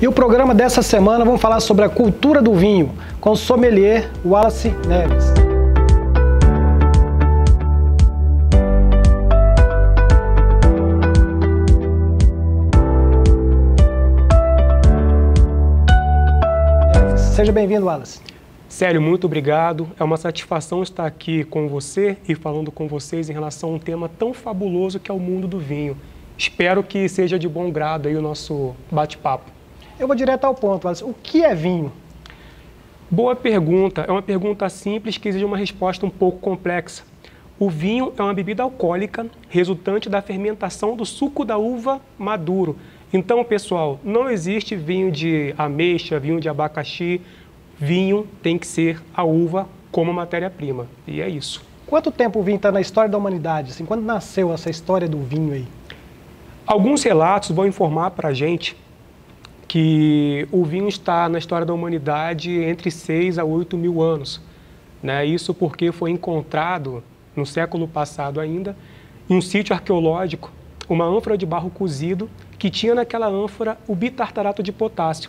E o programa dessa semana vamos falar sobre a cultura do vinho, com o sommelier Wallace Neves. Seja bem-vindo, Wallace. Célio, muito obrigado. É uma satisfação estar aqui com você e falando com vocês em relação a um tema tão fabuloso que é o mundo do vinho. Espero que seja de bom grado aí o nosso bate-papo. Eu vou direto ao ponto, Wallace. O que é vinho? Boa pergunta. É uma pergunta simples que exige uma resposta um pouco complexa. O vinho é uma bebida alcoólica resultante da fermentação do suco da uva maduro. Então, pessoal, não existe vinho de ameixa, vinho de abacaxi. Vinho tem que ser a uva como matéria-prima. E é isso. Quanto tempo o vinho está na história da humanidade? Assim, quando nasceu essa história do vinho aí? Alguns relatos vão informar para a gente que o vinho está na história da humanidade entre 6 a 8 mil anos. Né? Isso porque foi encontrado, no século passado ainda, em um sítio arqueológico, uma ânfora de barro cozido que tinha naquela ânfora o bitartarato de potássio.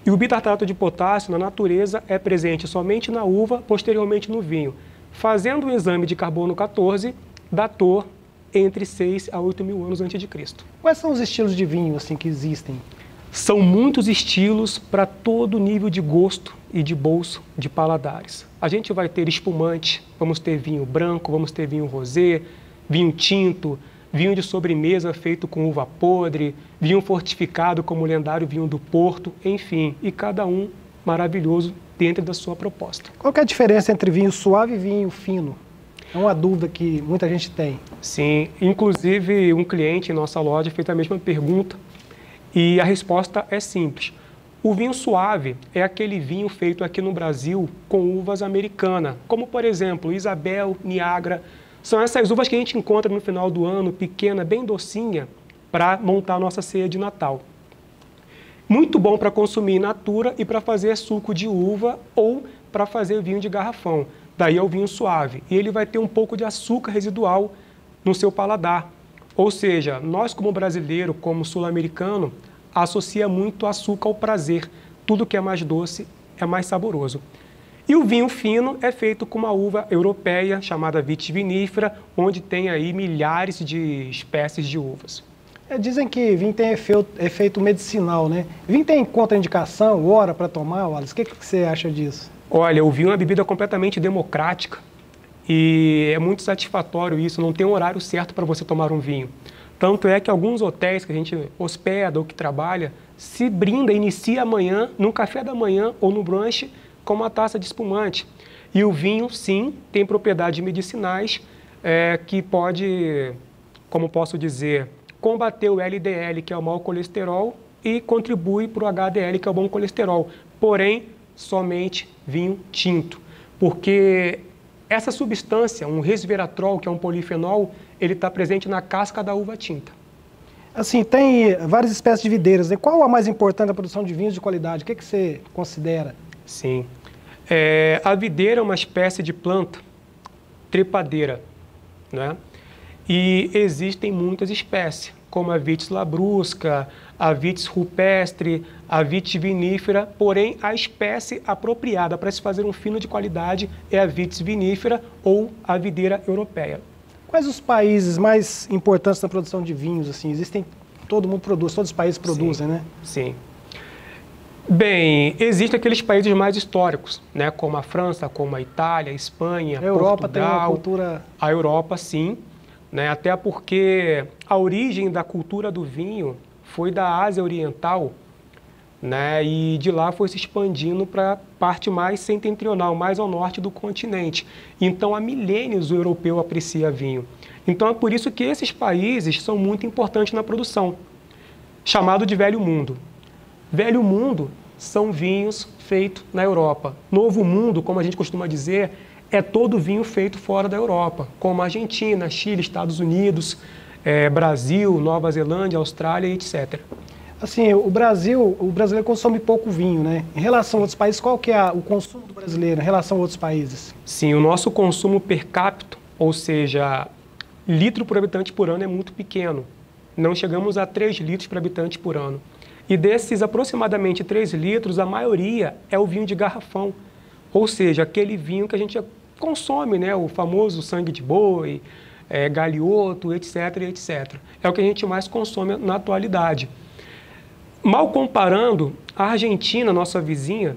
E o bitartarato de potássio, na natureza, é presente somente na uva, posteriormente no vinho. Fazendo um exame de carbono 14, datou entre 6 a 8 mil anos antes de Cristo. Quais são os estilos de vinho assim, que existem? São muitos estilos para todo nível de gosto e de bolso de paladares. A gente vai ter espumante, vamos ter vinho branco, vamos ter vinho rosé, vinho tinto, vinho de sobremesa feito com uva podre, vinho fortificado como o lendário vinho do Porto, enfim, e cada um maravilhoso dentro da sua proposta. Qual que é a diferença entre vinho suave e vinho fino? É uma dúvida que muita gente tem. Sim, inclusive um cliente em nossa loja fez a mesma pergunta e a resposta é simples. O vinho suave é aquele vinho feito aqui no Brasil com uvas americanas, como por exemplo Isabel, Niagara. São essas uvas que a gente encontra no final do ano, pequena, bem docinha, para montar a nossa ceia de Natal. Muito bom para consumir in natura e para fazer suco de uva ou para fazer vinho de garrafão. Daí é o vinho suave. E ele vai ter um pouco de açúcar residual no seu paladar. Ou seja, nós como brasileiro, como sul-americano, associa muito açúcar ao prazer. Tudo que é mais doce é mais saboroso. E o vinho fino é feito com uma uva europeia chamada Vitis vinifera, onde tem aí milhares de espécies de uvas. Dizem que vinho tem efeito medicinal, né? Vinho tem contraindicação, hora para tomar, Wallace? O que você acha disso? Olha, o vinho é uma bebida completamente democrática e é muito satisfatório isso, não tem um horário certo para você tomar um vinho. Tanto é que alguns hotéis que a gente hospeda ou que trabalha, se brinda, inicia amanhã, no café da manhã ou no brunch, com uma taça de espumante. E o vinho, sim, tem propriedades medicinais que pode, como posso dizer, combater o LDL, que é o mau colesterol, e contribui para o HDL, que é o bom colesterol. Porém, somente vinho tinto. Porque essa substância, um resveratrol, que é um polifenol, ele está presente na casca da uva tinta. Assim, tem várias espécies de videiras, né? Qual a mais importante na produção de vinhos de qualidade? O que você considera? Sim. A videira é uma espécie de planta trepadeira, né? E existem muitas espécies, como a Vitis labrusca, a Vitis rupestre, a Vitis vinífera, porém a espécie apropriada para se fazer um fino de qualidade é a Vitis vinífera ou a videira europeia. Quais os países mais importantes na produção de vinhos? Assim, todo mundo produz, todos os países produzem, né? Sim. Bem, existem aqueles países mais históricos, né, como a França, como a Itália, a Espanha, a Europa Portugal, tem uma cultura... A Europa, sim, né, até porque a origem da cultura do vinho foi da Ásia Oriental, né, e de lá foi se expandindo para a parte mais setentrional, mais ao norte do continente. Então, há milênios o europeu aprecia vinho. Então, é por isso que esses países são muito importantes na produção, chamado de Velho Mundo. Velho Mundo são vinhos feitos na Europa. Novo Mundo, como a gente costuma dizer, é todo vinho feito fora da Europa, como Argentina, Chile, Estados Unidos, Brasil, Nova Zelândia, Austrália, etc. Assim, o brasileiro consome pouco vinho, né? Em relação a outros países, qual que é o consumo do brasileiro em relação a outros países? Sim, o nosso consumo per capita, ou seja, litro por habitante por ano é muito pequeno. Não chegamos a 3 litros por habitante por ano. E desses aproximadamente 3 litros, a maioria é o vinho de garrafão. Ou seja, aquele vinho que a gente consome, né? O famoso sangue de boi, galhoto, etc, etc. É o que a gente mais consome na atualidade. Mal comparando, a Argentina, nossa vizinha,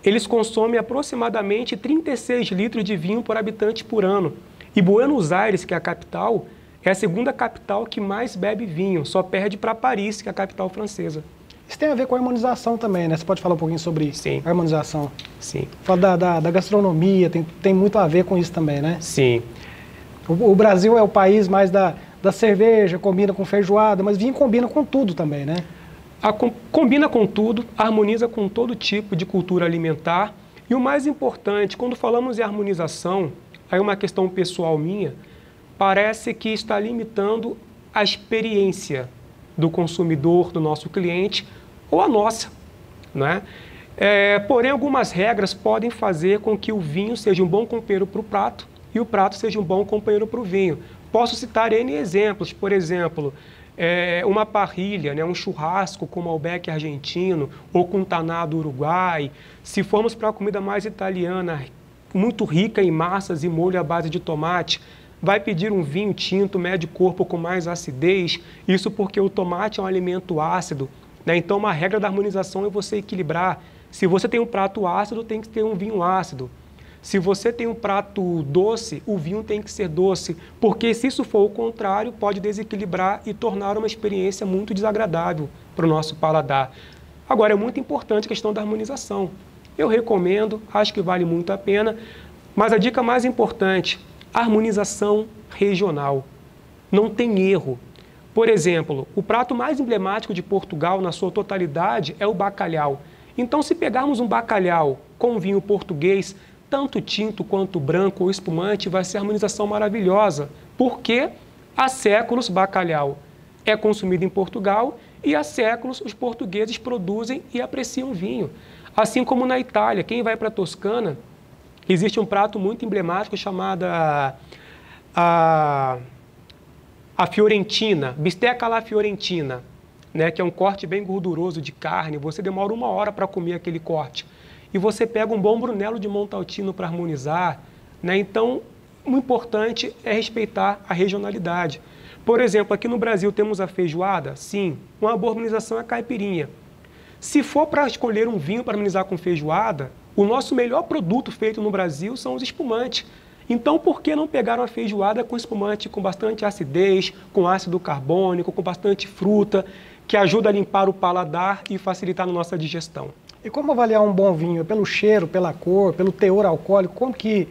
eles consomem aproximadamente 36 litros de vinho por habitante por ano. E Buenos Aires, que é a capital, é a segunda capital que mais bebe vinho, só perde para Paris, que é a capital francesa. Isso tem a ver com a harmonização também, né? Você pode falar um pouquinho sobre Sim. a harmonização? Sim. Fala da gastronomia, tem muito a ver com isso também, né? Sim. O Brasil é o país mais da cerveja, combina com feijoada, mas vinho combina com tudo também, né? Combina com tudo, harmoniza com todo tipo de cultura alimentar. E o mais importante, quando falamos em harmonização, aí uma questão pessoal minha, parece que está limitando a experiência do consumidor, do nosso cliente, ou a nossa, né? Porém, algumas regras podem fazer com que o vinho seja um bom companheiro para o prato e o prato seja um bom companheiro para o vinho. Posso citar N exemplos, por exemplo, uma parrilha, né, um churrasco com Malbec argentino ou com taná do Uruguai. Se formos para a comida mais italiana, muito rica em massas e molho à base de tomate, vai pedir um vinho tinto, médio corpo com mais acidez, isso porque o tomate é um alimento ácido, né? Então uma regra da harmonização é você equilibrar. Se você tem um prato ácido, tem que ter um vinho ácido. Se você tem um prato doce, o vinho tem que ser doce, porque se isso for o contrário, pode desequilibrar e tornar uma experiência muito desagradável para o nosso paladar. Agora, é muito importante a questão da harmonização. Eu recomendo, acho que vale muito a pena, mas a dica mais importante, harmonização regional. Não tem erro. Por exemplo, o prato mais emblemático de Portugal, na sua totalidade, é o bacalhau. Então, se pegarmos um bacalhau com vinho português, tanto tinto quanto branco ou espumante, vai ser harmonização maravilhosa, porque há séculos bacalhau é consumido em Portugal e há séculos os portugueses produzem e apreciam vinho. Assim como na Itália, quem vai para a Toscana, existe um prato muito emblemático chamado a fiorentina, bisteca alla fiorentina, né, que é um corte bem gorduroso de carne. Você demora 1 hora para comer aquele corte. E você pega um bom Brunello de Montalcino para harmonizar, né? Então, o importante é respeitar a regionalidade. Por exemplo, aqui no Brasil temos a feijoada? Sim. Uma boa harmonização é a caipirinha. Se for para escolher um vinho para harmonizar com feijoada, o nosso melhor produto feito no Brasil são os espumantes. Então, por que não pegar uma feijoada com espumante com bastante acidez, com ácido carbônico, com bastante fruta, que ajuda a limpar o paladar e facilitar a nossa digestão? E como avaliar um bom vinho? Pelo cheiro, pela cor, pelo teor alcoólico? Como que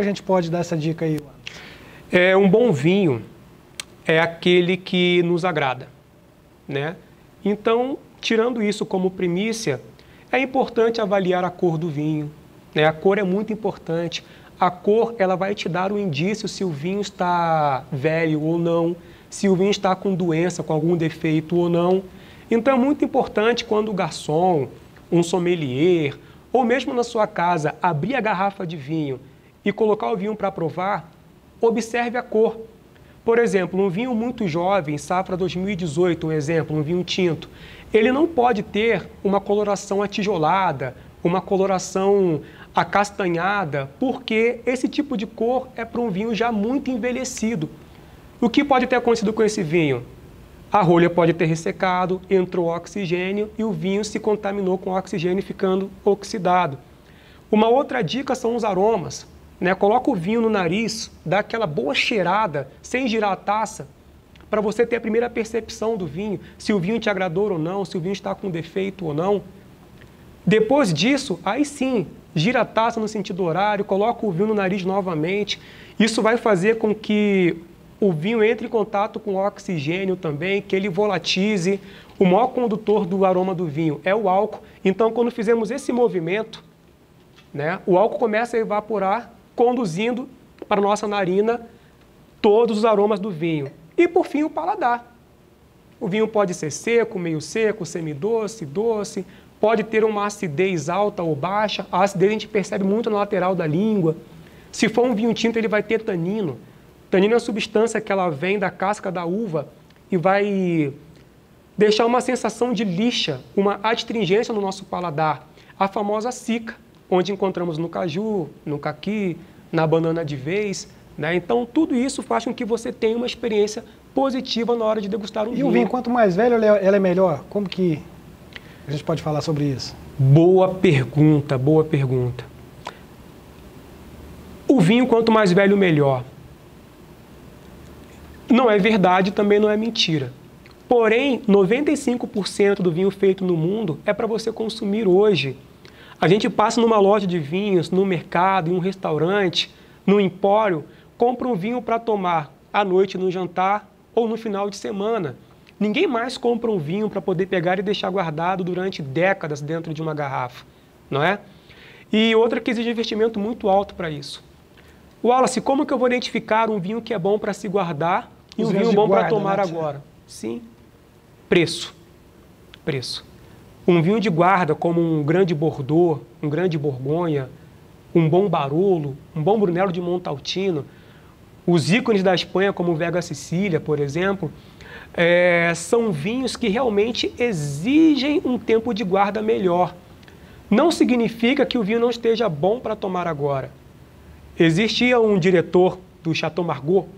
a gente pode dar essa dica aí? Um bom vinho é aquele que nos agrada, né? Então, tirando isso como primícia, é importante avaliar a cor do vinho, né? A cor é muito importante. A cor, ela vai te dar um indício se o vinho está velho ou não, se o vinho está com doença, com algum defeito ou não. Então, é muito importante quando o garçom, um sommelier, ou mesmo na sua casa, abrir a garrafa de vinho e colocar o vinho para provar, observe a cor. Por exemplo, um vinho muito jovem, safra 2018, um exemplo, um vinho tinto, ele não pode ter uma coloração atijolada, uma coloração acastanhada, porque esse tipo de cor é para um vinho já muito envelhecido. O que pode ter acontecido com esse vinho? A rolha pode ter ressecado, entrou oxigênio e o vinho se contaminou com oxigênio, ficando oxidado. Uma outra dica são os aromas, né? Coloca o vinho no nariz, dá aquela boa cheirada, sem girar a taça, para você ter a primeira percepção do vinho, se o vinho te agradou ou não, se o vinho está com defeito ou não. Depois disso, aí sim, gira a taça no sentido horário, coloca o vinho no nariz novamente. Isso vai fazer com que o vinho entre em contato com o oxigênio também, que ele volatize. O maior condutor do aroma do vinho é o álcool. Então, quando fizemos esse movimento, né, o álcool começa a evaporar, conduzindo para a nossa narina todos os aromas do vinho. E, por fim, o paladar. O vinho pode ser seco, meio seco, semidoce, doce, pode ter uma acidez alta ou baixa. A acidez a gente percebe muito na lateral da língua. Se for um vinho tinto, ele vai ter tanino. Tanino é a substância que ela vem da casca da uva e vai deixar uma sensação de lixa, uma adstringência no nosso paladar, a famosa cica, onde encontramos no caju, no caqui, na banana de vez, né? Então, tudo isso faz com que você tenha uma experiência positiva na hora de degustar um vinho. E o vinho, quanto mais velho, ela é melhor? Como que a gente pode falar sobre isso? Boa pergunta, boa pergunta. O vinho, quanto mais velho, melhor. Não é verdade, também não é mentira. Porém, 95% do vinho feito no mundo é para você consumir hoje. A gente passa numa loja de vinhos, no mercado, em um restaurante, no empório, compra um vinho para tomar à noite no jantar ou no final de semana. Ninguém mais compra um vinho para poder pegar e deixar guardado durante décadas dentro de uma garrafa, não é? E outra que exige investimento muito alto para isso. Wallace, como que eu vou identificar um vinho que é bom para se guardar e um vinho bom para tomar agora? Sim, preço. Preço. Um vinho de guarda, como um grande Bordeaux, um grande Borgonha, um bom Barolo, um bom Brunello de Montalcino, os ícones da Espanha, como o Vega Sicília, por exemplo, são vinhos que realmente exigem um tempo de guarda melhor. Não significa que o vinho não esteja bom para tomar agora. Existia um diretor do Chateau Margaux,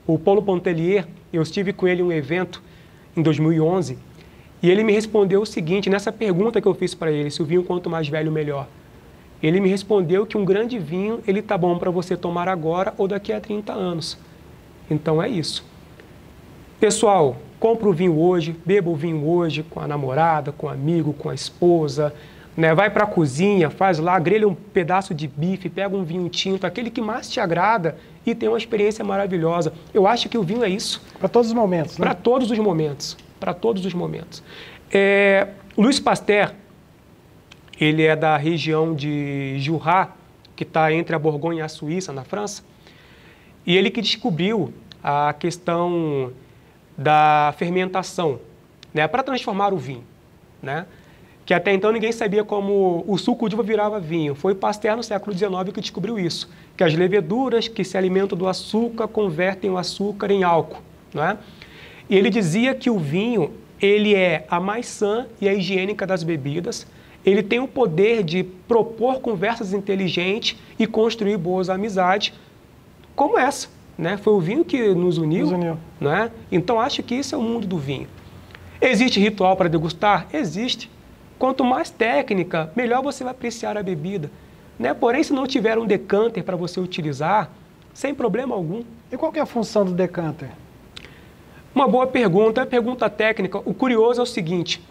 o Paulo Pontellier, eu estive com ele em um evento em 2011, e ele me respondeu o seguinte, nessa pergunta que eu fiz para ele, se o vinho quanto mais velho, melhor. Ele me respondeu que um grande vinho, ele tá bom para você tomar agora ou daqui a 30 anos. Então é isso. Pessoal, compra o vinho hoje, beba o vinho hoje com a namorada, com o amigo, com a esposa, né? Vai para a cozinha, faz lá, grelha um pedaço de bife, pega um vinho tinto, aquele que mais te agrada e tem uma experiência maravilhosa. Eu acho que o vinho é isso. Para todos os momentos, né? Para todos os momentos. Para todos os momentos. Louis Pasteur, ele é da região de Jura, que está entre a Borgonha e a Suíça, na França, e ele que descobriu a questão da fermentação, né, para transformar o vinho, né, que até então ninguém sabia como o suco de uva virava vinho. Foi Pasteur no século XIX que descobriu isso, que as leveduras que se alimentam do açúcar convertem o açúcar em álcool, não é? E ele dizia que o vinho, ele é a mais sã e a higiênica das bebidas, ele tem o poder de propor conversas inteligentes e construir boas amizades, como essa, né? Foi o vinho que nos uniu, né? Então acho que isso é o mundo do vinho. Existe ritual para degustar? Existe. Quanto mais técnica, melhor você vai apreciar a bebida, né? Porém, se não tiver um decanter para você utilizar, sem problema algum. E qual que é a função do decanter? Uma boa pergunta, pergunta técnica. O curioso é o seguinte,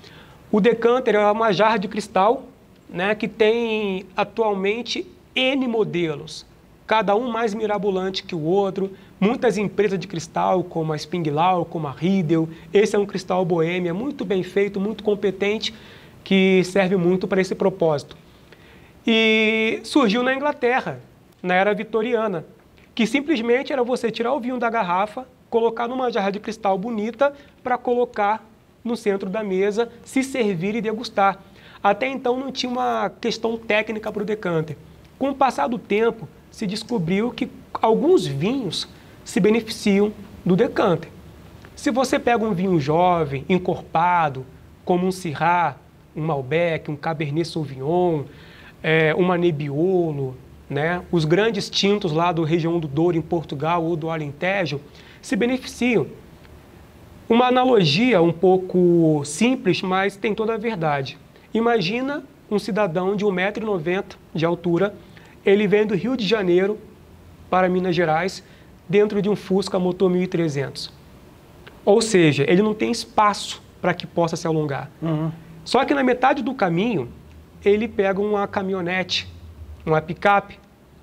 o decanter é uma jarra de cristal, né, que tem atualmente N modelos, cada um mais mirabolante que o outro. Muitas empresas de cristal, como a Spinglau, como a Riedel, esse é um cristal boêmia, muito bem feito, muito competente, que serve muito para esse propósito. E surgiu na Inglaterra, na era vitoriana, que simplesmente era você tirar o vinho da garrafa, colocar numa jarra de cristal bonita para colocar no centro da mesa, se servir e degustar. Até então não tinha uma questão técnica para o decanter. Com o passar do tempo, se descobriu que alguns vinhos se beneficiam do decanter. Se você pega um vinho jovem, encorpado, como um Syrah, um Malbec, um Cabernet Sauvignon, uma Nebbiolo, né? Os grandes tintos lá da região do Douro, em Portugal, ou do Alentejo, se beneficiam. Uma analogia um pouco simples, mas tem toda a verdade. Imagina um cidadão de 1,90 m de altura, ele vem do Rio de Janeiro para Minas Gerais, dentro de um Fusca motor 1300. Ou seja, ele não tem espaço para que possa se alongar. Uhum. Só que na metade do caminho, ele pega uma caminhonete, uma picape,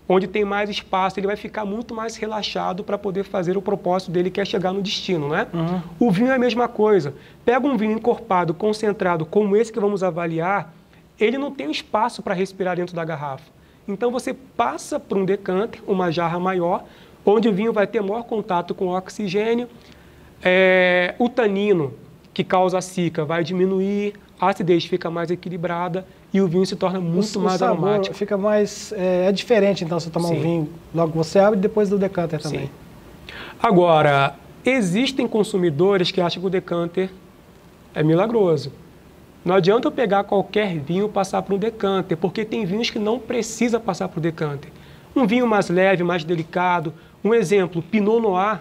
onde tem mais espaço, ele vai ficar muito mais relaxado para poder fazer o propósito dele, que é chegar no destino, né? Uhum. O vinho é a mesma coisa. Pega um vinho encorpado, concentrado, como esse que vamos avaliar, ele não tem espaço para respirar dentro da garrafa. Então você passa para um decanter, uma jarra maior, onde o vinho vai ter maior contato com o oxigênio, o tanino, que causa a cica, vai diminuir, a acidez fica mais equilibrada e o vinho se torna muito mais aromático. Fica mais... É diferente, então, você tomar um vinho logo que você abre e depois do decanter também. Sim. Agora, existem consumidores que acham que o decanter É milagroso. Não adianta eu pegar qualquer vinho e passar para um decanter, porque tem vinhos que não precisa passar para o decanter. Um vinho mais leve, mais delicado. Um exemplo, Pinot Noir.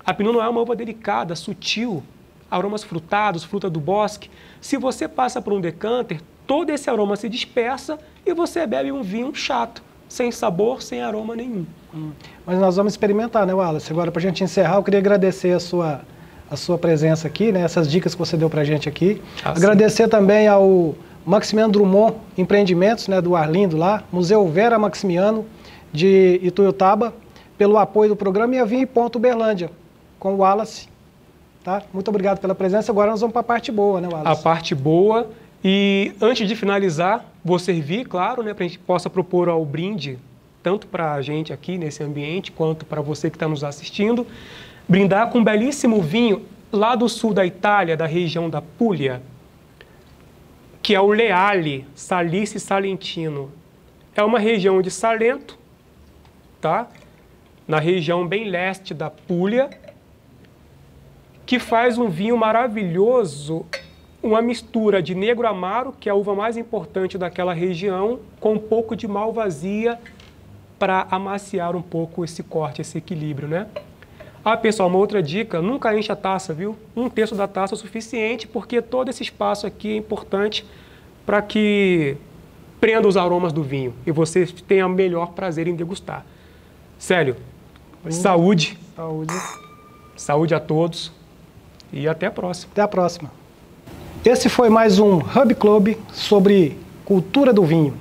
A Pinot Noir é uma uva delicada, sutil, aromas frutados, fruta do bosque. Se você passa por um decanter, todo esse aroma se dispersa e você bebe um vinho chato, sem sabor, sem aroma nenhum. Mas nós vamos experimentar, né, Wallace? Agora, para a gente encerrar, eu queria agradecer a sua presença aqui, né, essas dicas que você deu para a gente aqui. Agradecer também ao Maximiano Drummond Empreendimentos, né, do Arlindo lá, Museu Vera Maximiano de Ituiutaba, pelo apoio do programa, e a Vinho e Ponto Uberlândia, com o Wallace. Tá? Muito obrigado pela presença. Agora nós vamos para a parte boa, né, Wallace? A parte boa. E antes de finalizar, vou servir, claro, né, para a gente possa propor ao brinde, tanto para a gente aqui nesse ambiente, quanto para você que está nos assistindo, brindar com um belíssimo vinho lá do sul da Itália, da região da Puglia, que é o Leale Salice Salentino. É uma região de Salento, tá? Na região bem leste da Puglia, que faz um vinho maravilhoso, uma mistura de Negro Amaro, que é a uva mais importante daquela região, com um pouco de Malvasia para amaciar um pouco esse corte, esse equilíbrio, né? Ah, pessoal, uma outra dica, nunca enche a taça, viu? 1/3 da taça é o suficiente, porque todo esse espaço aqui é importante para que prenda os aromas do vinho e você tenha melhor prazer em degustar. Célio, saúde. Saúde. Saúde a todos e até a próxima. Até a próxima. Esse foi mais um Hub Club sobre cultura do vinho.